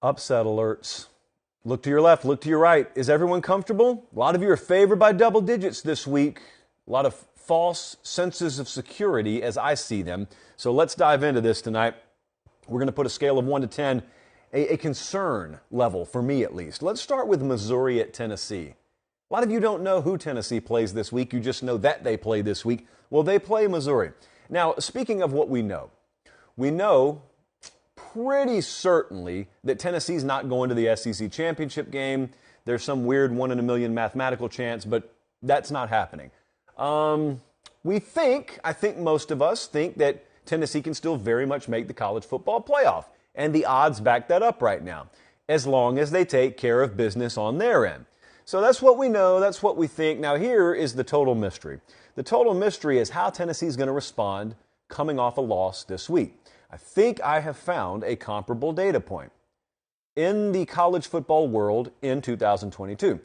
Upset alerts. Look to your left, look to your right. Is everyone comfortable? A lot of you are favored by double digits this week. A lot of false senses of security as I see them. So let's dive into this tonight. We're going to put a scale of 1 to 10, a concern level for me at least. Let's start with Missouri at Tennessee. A lot of you don't know who Tennessee plays this week. You just know that they play this week. Well, they play Missouri. Now, speaking of what we know pretty certainly that Tennessee's not going to the SEC championship game. There's some weird 1 in a million mathematical chance, but that's not happening. I think most of us think that Tennessee can still very much make the college football playoff, and the odds back that up right now, as long as they take care of business on their end. So that's what we know, that's what we think. Now here is the total mystery. The total mystery is how Tennessee's going to respond coming off a loss this week. I think I have found a comparable data point in the college football world in 2022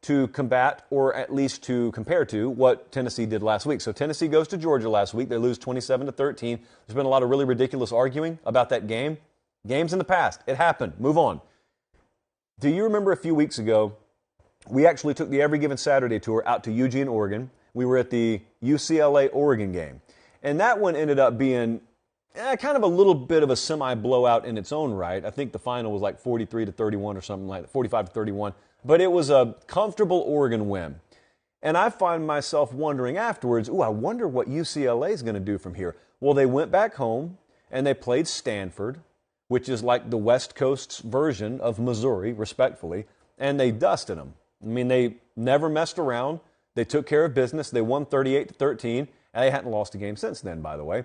to combat, or at least to compare to, what Tennessee did last week. So Tennessee goes to Georgia last week. They lose 27-13. There's been a lot of really ridiculous arguing about that game. Games in the past. It happened. Move on. Do you remember a few weeks ago, we actually took the Every Given Saturday tour out to Eugene, Oregon. We were at the UCLA-Oregon game. And that one ended up being kind of a little bit of a semi-blowout in its own right. I think the final was like 43-31 or something like that, 45-31. But it was a comfortable Oregon win. And I find myself wondering afterwards, I wonder what UCLA is going to do from here. Well, they went back home and they played Stanford, which is like the West Coast's version of Missouri, respectfully, and they dusted them. I mean, they never messed around. They took care of business. They won 38-13, and they hadn't lost a game since then, by the way.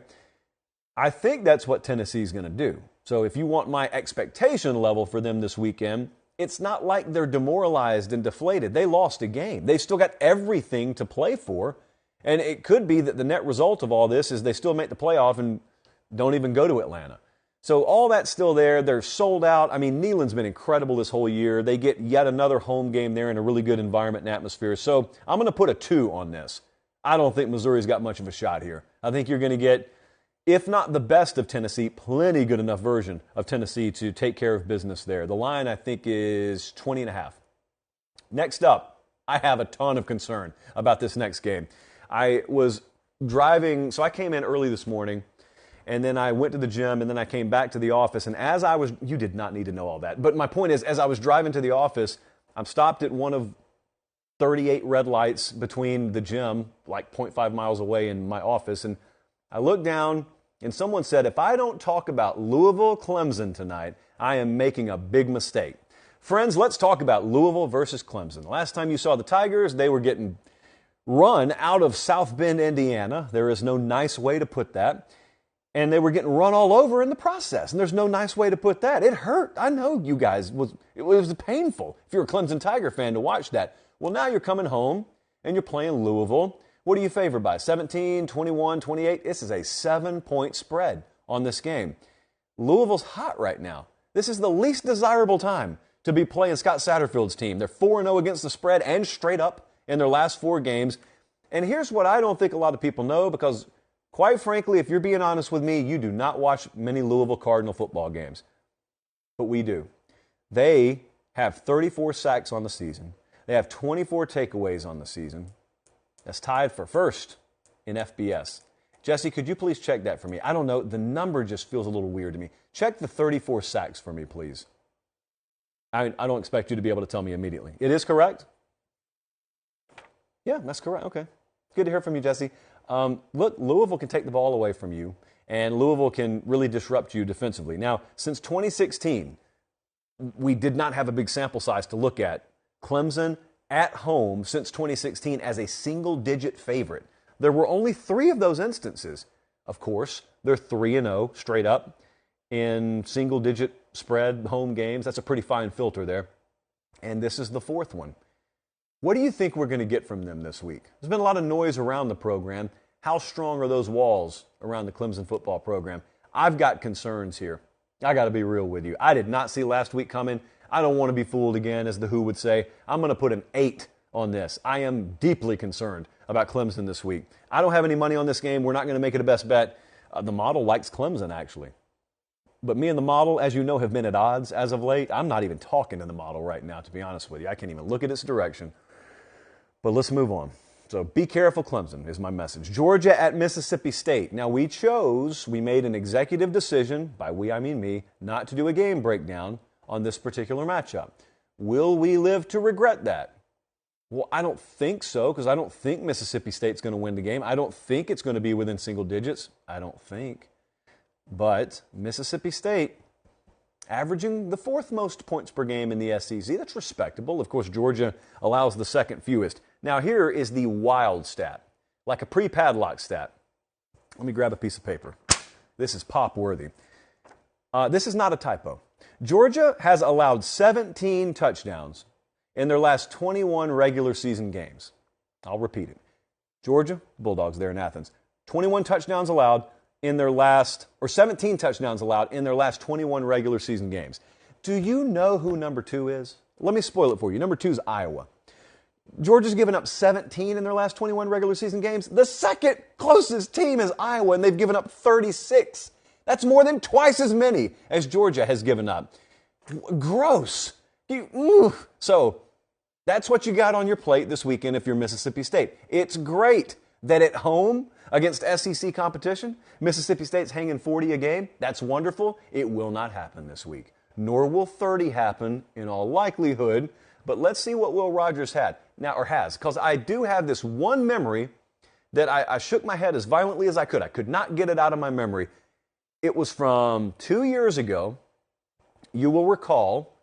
I think that's what Tennessee's going to do. So if you want my expectation level for them this weekend, it's not like they're demoralized and deflated. They lost a game. They still got everything to play for, and it could be that the net result of all this is they still make the playoff and don't even go to Atlanta. So all that's still there. They're sold out. I mean, Neyland's been incredible this whole year. They get yet another home game there in a really good environment and atmosphere. So I'm going to put a 2 on this. I don't think Missouri's got much of a shot here. I think you're going to get, if not the best of Tennessee, plenty good enough version of Tennessee to take care of business there. The line, I think, is 20.5. Next up, I have a ton of concern about this next game. I was driving, so I came in early this morning, and then I went to the gym, and then I came back to the office, and as I was, you did not need to know all that, but my point is, as I was driving to the office, I'm stopped at one of 38 red lights between the gym, like 0.5 miles away in my office, and I looked down, and someone said, if I don't talk about Louisville Clemson tonight, I am making a big mistake. Friends, let's talk about Louisville versus Clemson. Last time you saw the Tigers, they were getting run out of South Bend, Indiana. There is no nice way to put that. And they were getting run all over in the process. And there's no nice way to put that. It hurt. I know you guys. It was painful if you're a Clemson Tiger fan to watch that. Well, now you're coming home and you're playing Louisville. What are you favored by? 17, 21, 28? This is a 7-point spread on this game. Louisville's hot right now. This is the least desirable time to be playing Scott Satterfield's team. They're 4-0 against the spread and straight up in their last 4 games. And here's what I don't think a lot of people know, because quite frankly, if you're being honest with me, you do not watch many Louisville Cardinal football games. But we do. They have 34 sacks on the season. They have 24 takeaways on the season. That's tied for first in FBS. Jesse, could you please check that for me? I don't know. The number just feels a little weird to me. Check the 34 sacks for me, please. I don't expect you to be able to tell me immediately. It is correct? Yeah, that's correct. Okay. Good to hear from you, Jesse. Look, Louisville can take the ball away from you, and Louisville can really disrupt you defensively. Now, since 2016, we did not have a big sample size to look at. Clemson at home since 2016 as a single-digit favorite. There were only 3 of those instances. Of course, they're 3-0 straight up in single-digit spread home games. That's a pretty fine filter there. And this is the 4th one. What do you think we're going to get from them this week? There's been a lot of noise around the program. How strong are those walls around the Clemson football program? I've got concerns here. I got to be real with you. I did not see last week coming. I don't want to be fooled again, as the Who would say. I'm going to put an 8 on this. I am deeply concerned about Clemson this week. I don't have any money on this game. We're not going to make it a best bet. The model likes Clemson, actually. But me and the model, as you know, have been at odds as of late. I'm not even talking to the model right now, to be honest with you. I can't even look at its direction. But let's move on. So be careful, Clemson, is my message. Georgia at Mississippi State. Now, we made an executive decision, by we I mean me, not to do a game breakdown on this particular matchup. Will we live to regret that? Well, I don't think so, because I don't think Mississippi State's going to win the game. I don't think it's going to be within single digits. I don't think. But Mississippi State, averaging the fourth most points per game in the SEC, that's respectable. Of course, Georgia allows the second fewest. Now, here is the wild stat, like a pre-padlock stat. Let me grab a piece of paper. This is pop-worthy. This is not a typo. Georgia has allowed 17 touchdowns in their last 21 regular season games. I'll repeat it. Georgia, Bulldogs there in Athens, 21 touchdowns allowed in their last, or 17 touchdowns allowed in their last 21 regular season games. Do you know who number 2 is? Let me spoil it for you. Number 2 is Iowa. Georgia's given up 17 in their last 21 regular season games. The second closest team is Iowa, and they've given up 36. That's more than twice as many as Georgia has given up. Gross. So that's what you got on your plate this weekend if you're Mississippi State. It's great that at home against SEC competition, Mississippi State's hanging 40 a game. That's wonderful. It will not happen this week. Nor will 30 happen in all likelihood. But let's see what Will Rogers has. Because I do have this one memory that I shook my head as violently as I could. I could not get it out of my memory. It was from 2 years ago. You will recall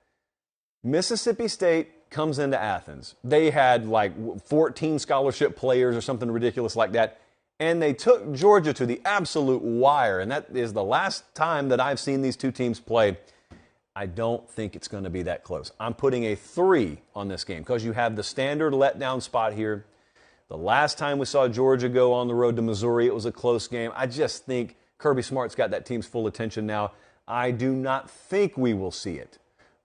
Mississippi State comes into Athens. They had like 14 scholarship players or something ridiculous like that. And they took Georgia to the absolute wire. And that is the last time that I've seen these two teams play. I don't think it's going to be that close. I'm putting a 3 on this game because you have the standard letdown spot here. The last time we saw Georgia go on the road to Missouri, it was a close game. I just think Kirby Smart's got that team's full attention now. I do not think we will see it,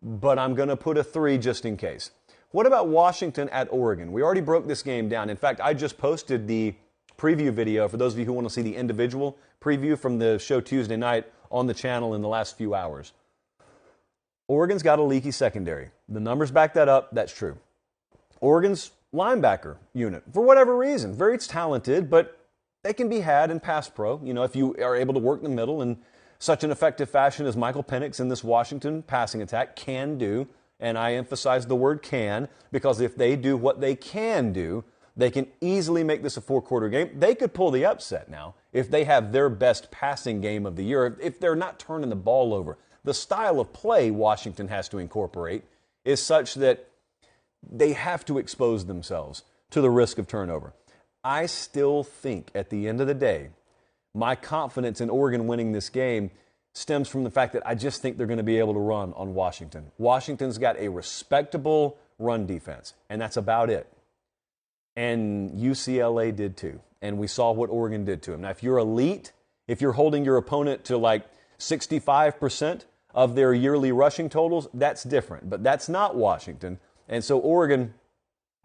but I'm going to put a 3 just in case. What about Washington at Oregon? We already broke this game down. In fact, I just posted the preview video for those of you who want to see the individual preview from the show Tuesday night on the channel in the last few hours. Oregon's got a leaky secondary. The numbers back that up. That's true. Oregon's linebacker unit, for whatever reason, very talented, but they can be had in pass pro. You know, if you are able to work the middle in such an effective fashion as Michael Penix in this Washington passing attack can do, and I emphasize the word can, because if they do what they can do, they can easily make this a 4-quarter game. They could pull the upset now if they have their best passing game of the year, if they're not turning the ball over. The style of play Washington has to incorporate is such that they have to expose themselves to the risk of turnover. I still think at the end of the day, my confidence in Oregon winning this game stems from the fact that I just think they're going to be able to run on Washington. Washington's got a respectable run defense, and that's about it. And UCLA did too. And we saw what Oregon did to them. Now, if you're elite, if you're holding your opponent to like 65% of their yearly rushing totals, that's different. But that's not Washington. And so Oregon,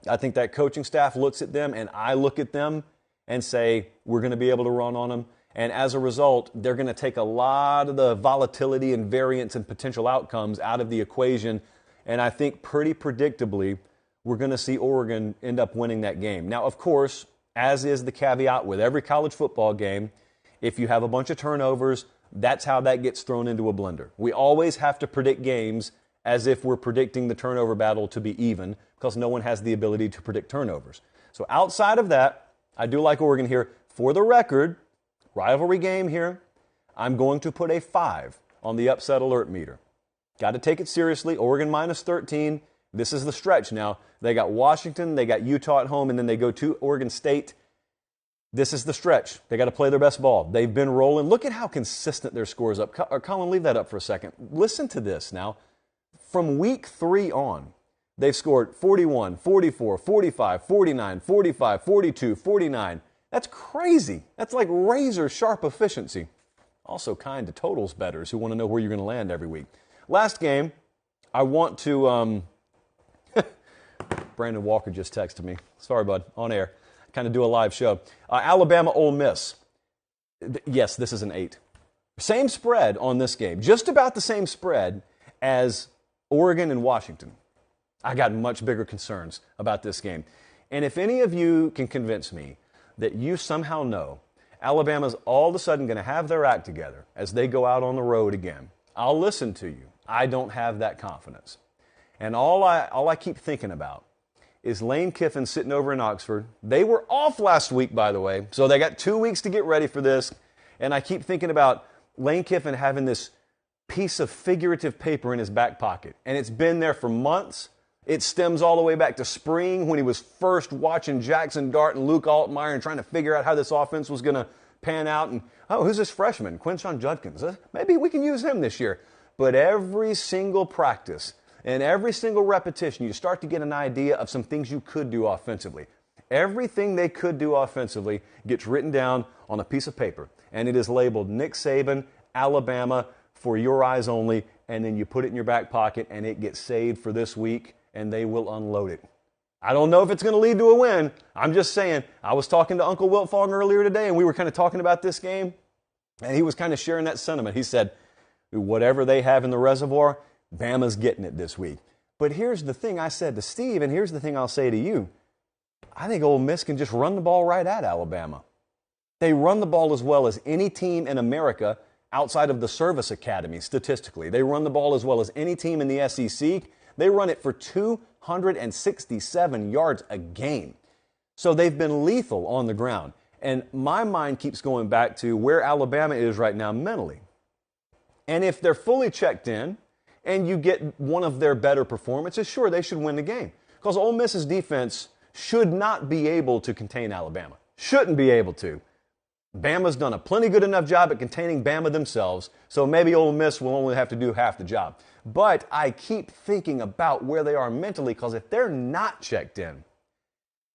I think that coaching staff looks at them, and I look at them and say, we're going to be able to run on them. And as a result, they're going to take a lot of the volatility and variance and potential outcomes out of the equation. And I think pretty predictably, we're going to see Oregon end up winning that game. Now, of course, as is the caveat with every college football game, if you have a bunch of turnovers, that's how that gets thrown into a blender. We always have to predict games as if we're predicting the turnover battle to be even, because no one has the ability to predict turnovers. So outside of that, I do like Oregon here. For the record, rivalry game here, I'm going to put a 5 on the upset alert meter. Got to take it seriously. Oregon minus 13. This is the stretch now. They got Washington, they got Utah at home, and then they go to Oregon State. This is the stretch. They got to play their best ball. They've been rolling. Look at how consistent their scores up. Colin, leave that up for a second. Listen to this now. From week 3 on, they've scored 41, 44, 45, 49, 45, 42, 49. That's crazy. That's like razor sharp efficiency. Also kind to totals bettors who want to know where you're going to land every week. Last game, I want to... Brandon Walker just texted me. Sorry, bud. On air. Kind of do a live show. Alabama, Ole Miss. Yes, this is an 8. Same spread on this game, just about the same spread as Oregon and Washington. I got much bigger concerns about this game. And if any of you can convince me that you somehow know Alabama's all of a sudden going to have their act together as they go out on the road again, I'll listen to you. I don't have that confidence. And all I keep thinking about is Lane Kiffin sitting over in Oxford. They were off last week, by the way, so they got 2 weeks to get ready for this. And I keep thinking about Lane Kiffin having this piece of figurative paper in his back pocket. And it's been there for months. It stems all the way back to spring when he was first watching Jackson Dart and Luke Altmaier and trying to figure out how this offense was going to pan out. And, oh, who's this freshman? Quinshon Judkins. Maybe we can use him this year. But every single practice and every single repetition, you start to get an idea of some things you could do offensively. Everything they could do offensively gets written down on a piece of paper, and it is labeled Nick Saban, Alabama, for your eyes only, and then you put it in your back pocket, and it gets saved for this week, and they will unload it. I don't know if it's going to lead to a win. I'm just saying, I was talking to Uncle Wiltfong earlier today, and we were kind of talking about this game, and he was kind of sharing that sentiment. He said, whatever they have in the reservoir, Bama's getting it this week. But here's the thing I said to Steve, and here's the thing I'll say to you. I think Ole Miss can just run the ball right at Alabama. They run the ball as well as any team in America outside of the service academy, statistically. They run the ball as well as any team in the SEC. They run it for 267 yards a game. So they've been lethal on the ground. And my mind keeps going back to where Alabama is right now mentally. And if they're fully checked in and you get one of their better performances, sure, they should win the game. Because Ole Miss's defense should not be able to contain Alabama. Shouldn't be able to. Bama's done a plenty good enough job at containing Bama themselves, so maybe Ole Miss will only have to do half the job. But I keep thinking about where they are mentally, because if they're not checked in,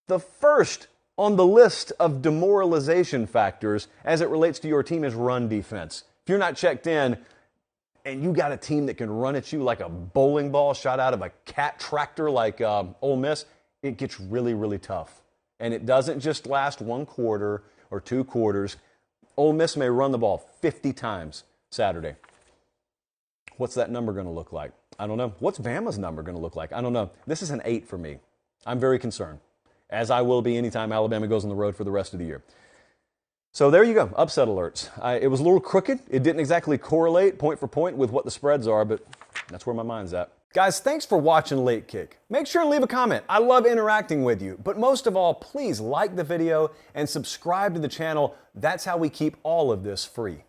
the first on the list of demoralization factors as it relates to your team is run defense. If you're not checked in and you got a team that can run at you like a bowling ball shot out of a cat tractor like Ole Miss, it gets really, really tough. And it doesn't just last one quarter or 2 quarters. Ole Miss may run the ball 50 times Saturday. What's that number going to look like? I don't know. What's Bama's number going to look like? I don't know. This is an 8 for me. I'm very concerned, as I will be anytime Alabama goes on the road for the rest of the year. So there you go, upset alerts. It was a little crooked. It didn't exactly correlate point for point with what the spreads are, but that's where my mind's at. Guys, thanks for watching Late Kick. Make sure and leave a comment. I love interacting with you. But most of all, please like the video and subscribe to the channel. That's how we keep all of this free.